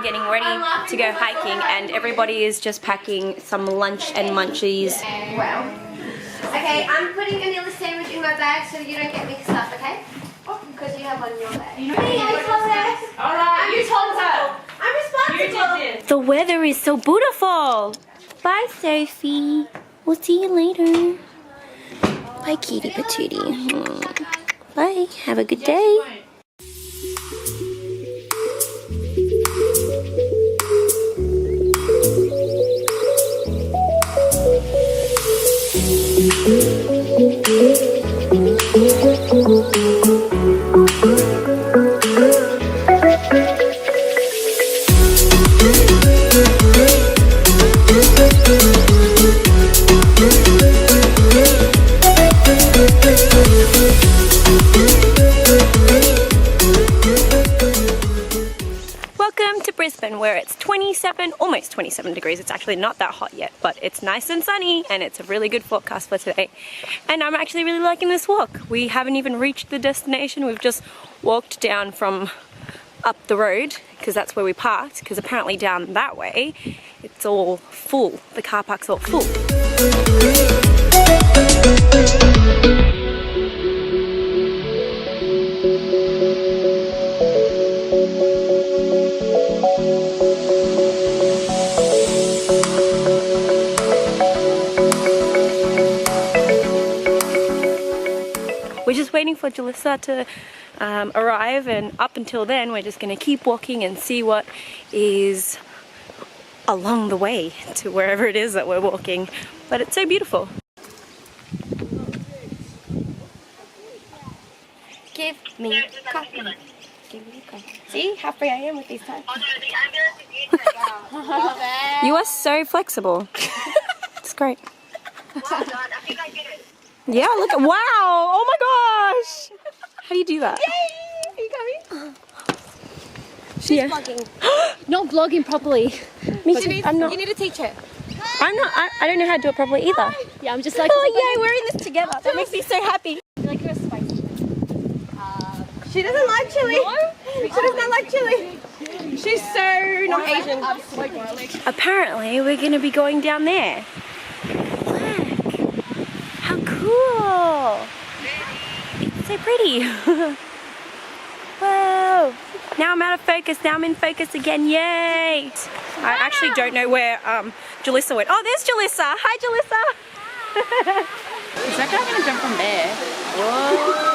getting ready to go hiking and everybody is just packing some lunch and munchies. Well, okay, I'm putting a vanilla sandwich in my bag so you don't get mixed up, okay? Because you have one in your bag. Alright, you told her. I'm responsible. You did this. The weather is so beautiful. Bye, Sophie. We'll see you later. Bye, kitty patootie. Bye. Have a good day. Welcome to Brisbane, where it's 27, almost 27 degrees. It's actually not that hot yet, but it's nice and sunny and it's a really good forecast for today. And I'm actually really liking this walk. We haven't even reached the destination. We've just walked down from up the road because that's where we parked, because apparently down that way it's all full. The car park's all full. We're just waiting for Jalissa to arrive, and up until then we're just going to keep walking and see what is along the way to wherever it is that we're walking. But it's so beautiful. Give me coffee. Give me coffee. See how free I am with these times? You are so flexible. It's great. Yeah, look at, wow, oh my gosh. How do you do that? Yay! Are you coming? She's vlogging. Not vlogging properly. Me too. I'm not. You need to teach her. I don't know how to do it properly either. Yeah, I'm just like, Oh yay, we're in this together. That makes me so happy. like you're a spicy. She doesn't like chili. No? She does not like chili. She's so not Asian. Apparently, we're going to be going down there. Look. How cool. It's so pretty. Whoa. Now I'm out of focus. Now I'm in focus again. Yay. I actually don't know where Jalissa went. Oh, there's Jalissa. Hi, Jalissa. Is that guy gonna jump from there? Whoa.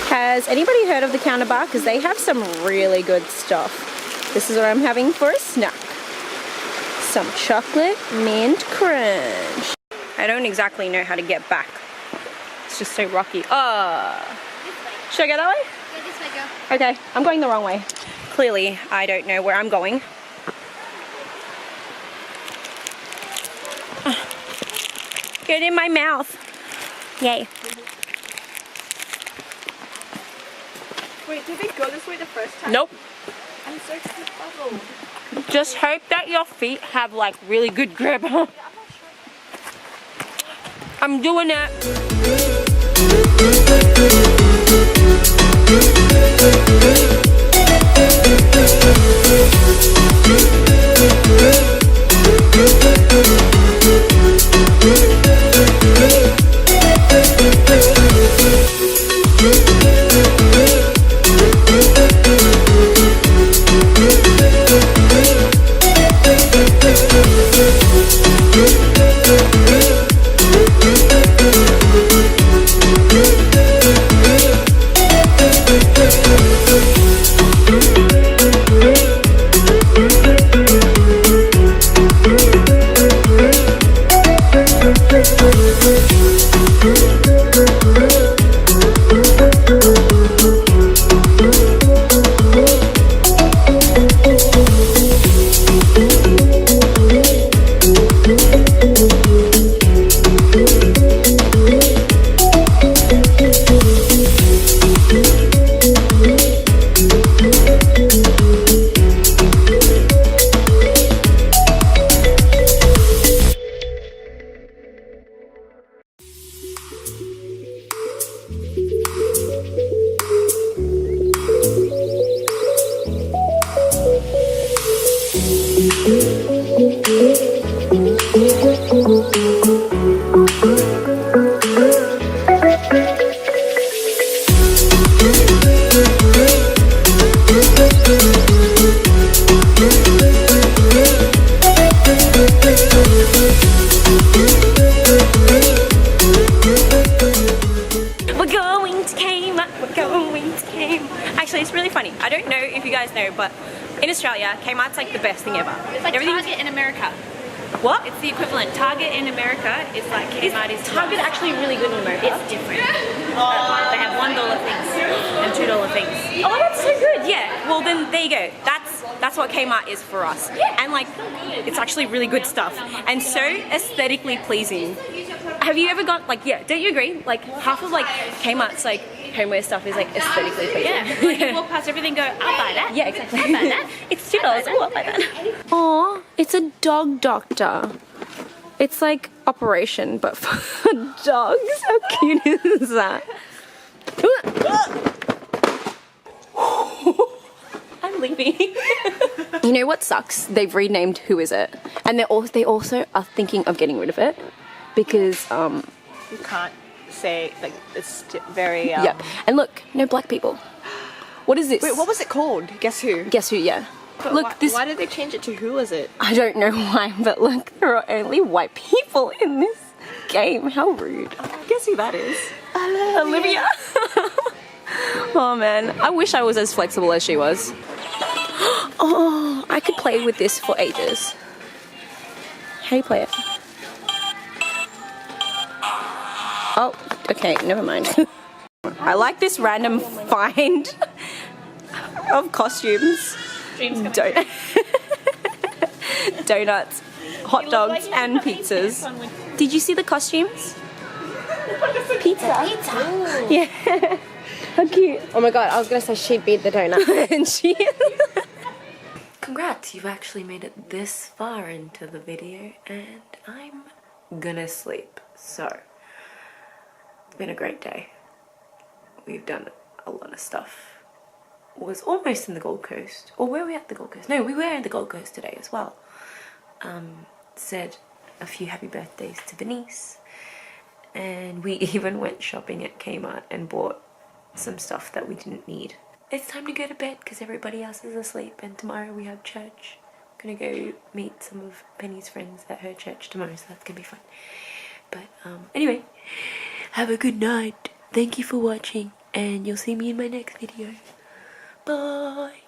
Has anybody heard of the Counter Bar? Because they have some really good stuff. This is what I'm having for a snack. Some chocolate mint crunch. I don't exactly know how to get back. It's just so rocky. Should I go that way? Yeah, this way, girl. Okay, I'm going the wrong way. Clearly, I don't know where I'm going. Get in my mouth. Yay. Wait, did we go this way the first time? Nope. I'm so puzzled. Just hope that your feet have like really good grip. I'm doing it. Actually, it's really funny. I don't know if you guys know, but in Australia, Kmart's like the best thing ever. It's like Target in America. What? It's the equivalent. Target in America is like Kmart is Target actually really good in America? It's different. They have $1 things and $2 things. Oh, that's so good. Yeah. Well, then there you go. That's what Kmart is for us. And like, it's actually really good stuff and so aesthetically pleasing. Have you ever got like, yeah? Don't you agree? Like half of like Kmart's like homeware stuff is like aesthetically pleasing. Yeah. Like you walk past everything, go, I'll buy that. Yeah, exactly. I'll buy that. It's $2. Oh, I'll buy that. Aw, it's a dog doctor. It's like Operation, but for dogs. How cute is that? I'm leaving. You know what sucks? They've renamed Who Is It, and they also are thinking of getting rid of it because You can't say, like, it's very yep. And look, no black people. What is this? Wait, what was it called? Guess Who? Guess Who? Yeah. But Look, why did they change it to Who Was It? I don't know why, but look, there are only white people in this game. How rude. Guess who that is? Olivia. Oh man, I wish I was as flexible as she was. Oh, I could play with this for ages. How do you play it? Oh, okay, never mind. I like this random find of costumes. Donuts, hot dogs, and pizzas. Did you see the costumes? Pizza. Yeah. How cute. Oh my god, I was gonna say she'd beat the donut. And she. Congrats, you've actually made it this far into the video and I'm gonna sleep. So, it's been a great day. We've done a lot of stuff. Was almost in the Gold Coast. Or were we at the Gold Coast? No, we were in the Gold Coast today as well. Said a few happy birthdays to Denise. And we even went shopping at Kmart and bought some stuff that we didn't need. It's time to go to bed because everybody else is asleep and tomorrow we have church. I'm gonna go meet some of Penny's friends at her church tomorrow, so that's gonna be fun. But anyway, have a good night. Thank you for watching and you'll see me in my next video. Bye!